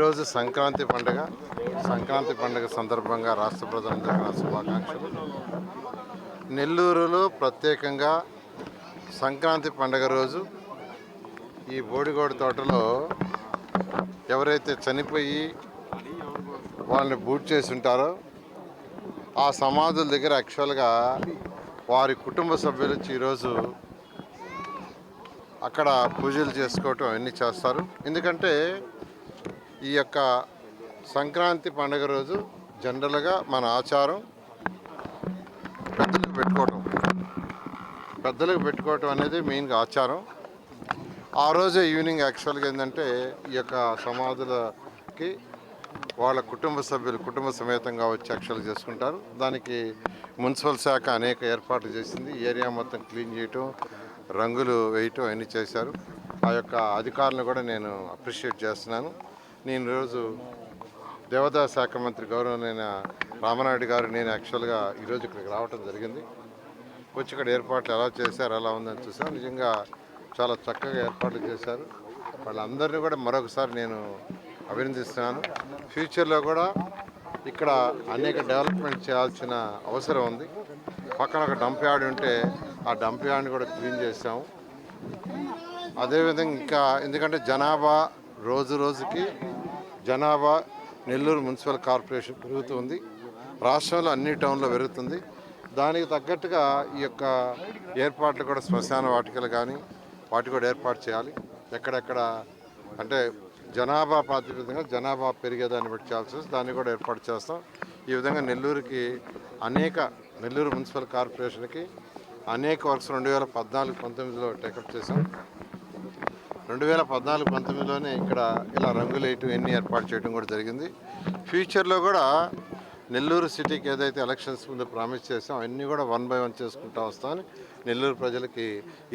ఈరోజు సంక్రాంతి పండుగ సందర్భంగా రాష్ట్ర ప్రజలందరికీ నా శుభాకాంక్షలు. నెల్లూరులో ప్రత్యేకంగా సంక్రాంతి పండుగ రోజు ఈ బోడిగోడు తోటలో ఎవరైతే చనిపోయి వాళ్ళని బూట్ చేసి ఉంటారో ఆ సమాధుల దగ్గర యాక్చువల్గా వారి కుటుంబ సభ్యులు వచ్చి ఈరోజు అక్కడ పూజలు చేసుకోవటం అవన్నీ చేస్తారు. ఎందుకంటే ఈ యొక్క సంక్రాంతి పండుగ రోజు జనరల్గా మన ఆచారం పెద్దలకు పెట్టుకోవటం అనేది మెయిన్గా ఆచారం. ఆ రోజే ఈవినింగ్ యాక్చువల్గా ఏంటంటే ఈ యొక్క సమాధులకి వాళ్ళ కుటుంబ సమేతంగా వచ్చి యాక్చువల్గా చేసుకుంటారు. దానికి మున్సిపల్ శాఖ అనేక ఏర్పాట్లు చేసింది. ఏరియా మొత్తం క్లీన్ చేయటం, రంగులు వేయటం అన్నీ చేశారు. ఆ యొక్క అధికారులను కూడా నేను అప్రిషియేట్ చేస్తున్నాను. నేను ఈరోజు దేవాదాయ శాఖ మంత్రి గౌరవనీయ రామనాయుడు గారు నేను యాక్చువల్గా ఈరోజు ఇక్కడికి రావడం జరిగింది. వచ్చి ఇక్కడ ఏర్పాట్లు ఎలా చేశారు, ఎలా ఉందని చూసాను. నిజంగా చాలా చక్కగా ఏర్పాట్లు చేశారు. వాళ్ళందరినీ కూడా మరొకసారి నేను అభినందిస్తున్నాను. ఫ్యూచర్లో కూడా ఇక్కడ అనేక డెవలప్మెంట్ చేయాల్సిన అవసరం ఉంది. పక్కన ఒక డంప్ యార్డ్ ఉంటే ఆ డంప్ యార్డ్ని కూడా క్లీన్ చేసాము. అదేవిధంగా ఇంకా ఎందుకంటే రోజుకి జనాభా నెల్లూరు మున్సిపల్ కార్పొరేషన్ పెరుగుతుంది. రాష్ట్రంలో అన్ని టౌన్లో పెరుగుతుంది. దానికి తగ్గట్టుగా ఈ యొక్క ఏర్పాట్లు కూడా శ్మశాన వాటికలు కానీ వాటి కూడా ఏర్పాటు చేయాలి. ఎక్కడెక్కడ అంటే జనాభా ప్రాతిపదికగా జనాభా పెరిగేదాన్ని బట్టి చేయాల్సి దాన్ని కూడా ఏర్పాటు చేస్తాం. ఈ విధంగా నెల్లూరు మున్సిపల్ కార్పొరేషన్కి అనేక వర్క్స్ 2014-19లో టేకప్ చేసాం. 2014-19లోనే ఇక్కడ ఇలా రంగులు వేయటం ఎన్ని ఏర్పాటు చేయడం కూడా జరిగింది. ఫ్యూచర్లో కూడా నెల్లూరు సిటీకి ఏదైతే ఎలక్షన్స్ ముందు ప్రామిస్ చేసాం అన్నీ కూడా 1 by 1 చేసుకుంటూ వస్తామని నెల్లూరు ప్రజలకి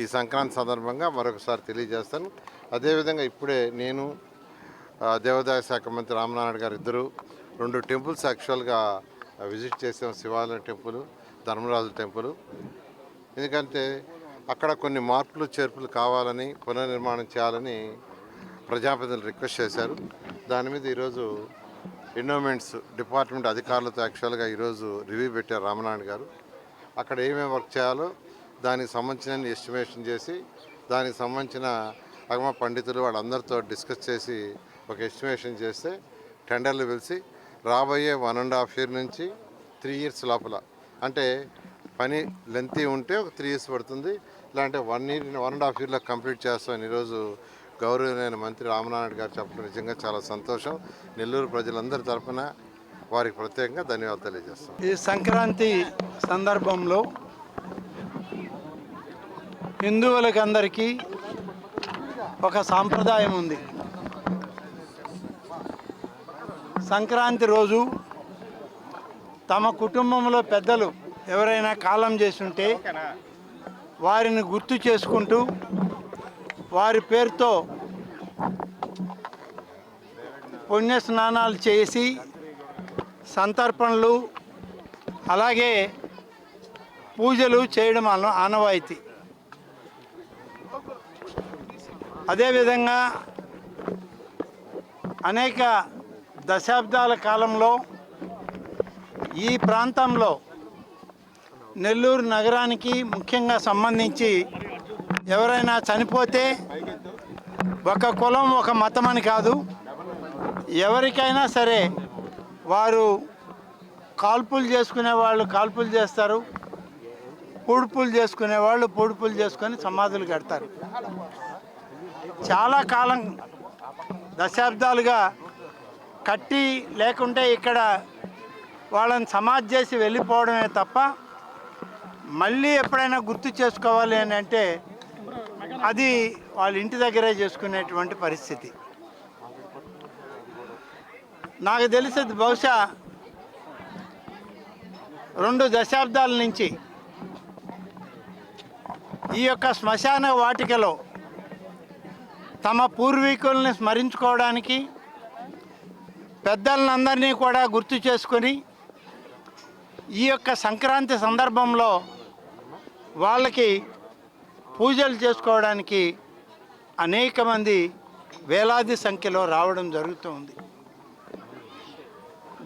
ఈ సంక్రాంతి సందర్భంగా మరొకసారి తెలియజేస్తాను. అదేవిధంగా ఇప్పుడే నేను దేవాదాయ శాఖ మంత్రి రామనాయుడు గారు ఇద్దరు 2 టెంపుల్స్ యాక్చువల్గా విజిట్ చేసాం. శివాలయం టెంపుల్, ధర్మరాజు టెంపుల్. ఎందుకంటే అక్కడ కొన్ని మార్పులు చేర్పులు కావాలని పునర్నిర్మాణం చేయాలని ప్రజాప్రతినిధులు రిక్వెస్ట్ చేశారు. దాని మీద ఈరోజు ఎండోమెంట్స్ డిపార్ట్మెంట్ అధికారులతో యాక్చువల్గా ఈరోజు రివ్యూ పెట్టారు రామనాయుడు గారు. అక్కడ ఏమేమి వర్క్ చేయాలో దానికి సంబంధించిన ఎస్టిమేషన్ చేసి దానికి సంబంధించిన అగమ పండితులు వాళ్ళందరితో డిస్కస్ చేసి ఒక ఎస్టిమేషన్ చేస్తే టెండర్లు పిలిచి రాబోయే 1.5 year నుంచి 3 years లోపల అంటే పని లెంతీ ఉంటే ఒక 3 years పడుతుంది. ఇలాంటి 1.5 yearలో కంప్లీట్ చేస్తామని ఈరోజు గౌరవనీయ మంత్రి రామనాయుడు గారు చెప్పడం నిజంగా చాలా సంతోషం. నెల్లూరు ప్రజలందరి తరఫున వారికి ప్రత్యేకంగా ధన్యవాదాలు తెలియజేస్తాం. ఈ సంక్రాంతి సందర్భంలో హిందువులకందరికీ ఒక సాంప్రదాయం ఉంది. సంక్రాంతి రోజు తమ కుటుంబంలో పెద్దలు ఎవరైనా కాలం చేసుంటే వారిని గుర్తు చేసుకుంటూ వారి పేరుతో పుణ్య స్నానాలు చేసి సంతర్పణలు అలాగే పూజలు చేయడం ఆనవాయితీ. అదేవిధంగా అనేక దశాబ్దాల కాలంలో ఈ ప్రాంతంలో నెల్లూరు నగరానికి ముఖ్యంగా సంబంధించి ఎవరైనా చనిపోతే ఒక కులం ఒక మతం అని కాదు, ఎవరికైనా సరే వారు కాల్పులు చేసుకునే వాళ్ళు కాల్పులు చేస్తారు, పూడుపులు చేసుకునే వాళ్ళు పూడుపులు చేసుకొని సమాధులు కడతారు. చాలా కాలం దశాబ్దాలుగా కట్టి లేకుంటే ఇక్కడ వాళ్ళని సమాధి చేసి వెళ్ళిపోవడమే తప్ప మళ్ళీ ఎప్పుడైనా గుర్తు చేసుకోవాలి అని అంటే అది వాళ్ళ ఇంటి దగ్గరే చేసుకునేటువంటి పరిస్థితి. నాకు తెలిసేది బహుశా 2 దశాబ్దాల నుంచి ఈ యొక్క శ్మశాన వాటికలో తమ పూర్వీకుల్ని స్మరించుకోవడానికి పెద్దలందరినీ కూడా గుర్తు చేసుకొని ఈ యొక్క సంక్రాంతి సందర్భంలో వాళ్ళకి పూజలు చేసుకోవడానికి అనేక మంది వేలాది సంఖ్యలో రావడం జరుగుతుంది.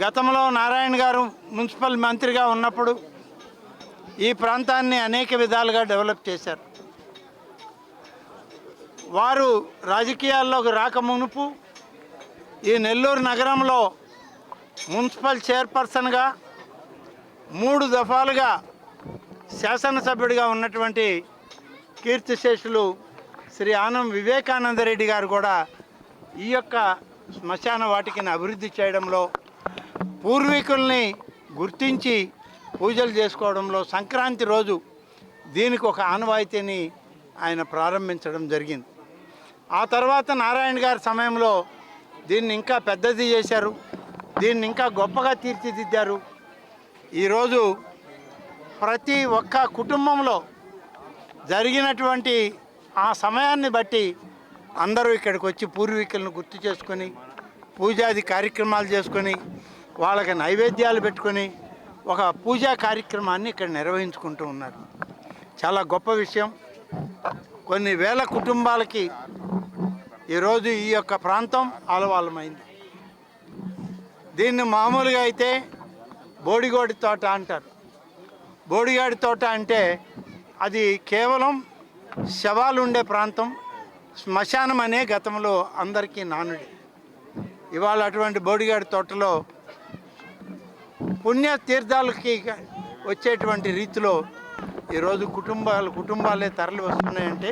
గతంలో నారాయణ గారు మున్సిపల్ మంత్రిగా ఉన్నప్పుడు ఈ ప్రాంతాన్ని అనేక విధాలుగా డెవలప్ చేశారు. వారు రాజకీయాల్లోకి రాక మునుపు ఈ నెల్లూరు నగరంలో మున్సిపల్ చైర్పర్సన్గా 3 దఫాలుగా శాసనసభ్యుడిగా ఉన్నటువంటి కీర్తిశేషులు శ్రీ ఆనం వివేకానందరెడ్డి గారు కూడా ఈ యొక్క శ్మశాన వాటికని అభివృద్ధి చేయడంలో, పూర్వీకుల్ని గుర్తించి పూజలు చేసుకోవడంలో సంక్రాంతి రోజు దీనికి ఒక ఆనవాయితీని ఆయన ప్రారంభించడం జరిగింది. ఆ తర్వాత నారాయణ గారి సమయంలో దీన్ని ఇంకా పెద్దది చేశారు, దీన్ని ఇంకా గొప్పగా తీర్చిదిద్దారు. ఈరోజు ప్రతి ఒక్క కుటుంబంలో జరిగినటువంటి ఆ సమయాన్ని బట్టి అందరూ ఇక్కడికి వచ్చి పూర్వీకులను గుర్తు చేసుకొని పూజాది కార్యక్రమాలు చేసుకొని వాళ్ళకి నైవేద్యాలు పెట్టుకొని ఒక పూజా కార్యక్రమాన్ని ఇక్కడ నిర్వహించుకుంటూ ఉన్నారు. చాలా గొప్ప విషయం. కొన్ని వేల కుటుంబాలకి ఈరోజు ఈ యొక్క ప్రాంతం ఆలవాలమైంది. దీన్ని మామూలుగా అయితే బోడిగోడి తోట అంటారు. బోడిగాడి తోట అంటే అది కేవలం శవాలు ఉండే ప్రాంతం, శ్మశానం అనే గతంలో అందరికీ నానుడి. ఇవాళ అటువంటి బోడిగాడి తోటలో పుణ్య తీర్థాలకి వచ్చేటువంటి రీతిలో ఈరోజు కుటుంబాలే తరలి వస్తున్నాయంటే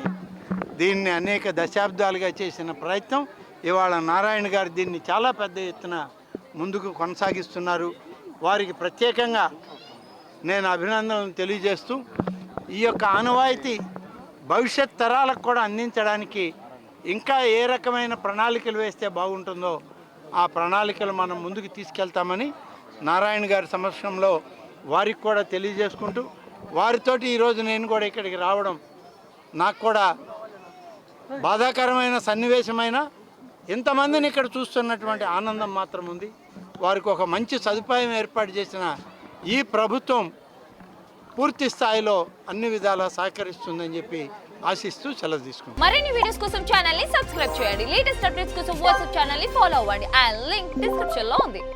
దీన్ని అనేక దశాబ్దాలుగా చేసిన ప్రయత్నం ఇవాళ నారాయణ గారు దీన్ని చాలా పెద్ద ఎత్తున ముందుకు కొనసాగిస్తున్నారు. వారికి ప్రత్యేకంగా నేను అభినందనలు తెలియజేస్తూ ఈ యొక్క ఆనవాయితీ భవిష్యత్ తరాలకు కూడా అందించడానికి ఇంకా ఏ రకమైన ప్రణాళికలు వేస్తే బాగుంటుందో ఆ ప్రణాళికలు మనం ముందుకు తీసుకెళ్తామని నారాయణ గారి సమక్షంలో వారికి కూడా తెలియజేసుకుంటూ, వారితోటి ఈరోజు నేను కూడా ఇక్కడికి రావడం నాకు కూడా బాధాకరమైన సన్నివేశమైన ఇంతమందిని ఇక్కడ చూస్తున్నటువంటి ఆనందం మాత్రం ఉంది. వారికి ఒక మంచి సదుపాయం ఏర్పాటు చేసిన ఈ ప్రభుత్వం పూర్తి స్థాయిలో అన్ని విధాలా సహకరిస్తుందని చెప్పి ఆశిస్తూ సెలవు తీసుకుంటాం. మరిన్ని వీడియోస్ కోసం ఛానల్ ని సబ్స్క్రైబ్ చేయండి. లేటెస్ట్ అప్డేట్స్ కోసం వాట్సాప్ ఛానల్ ని ఫాలో అవ్వండి. ఆ లింక్ డిస్క్రిప్షన్ లో ఉంది.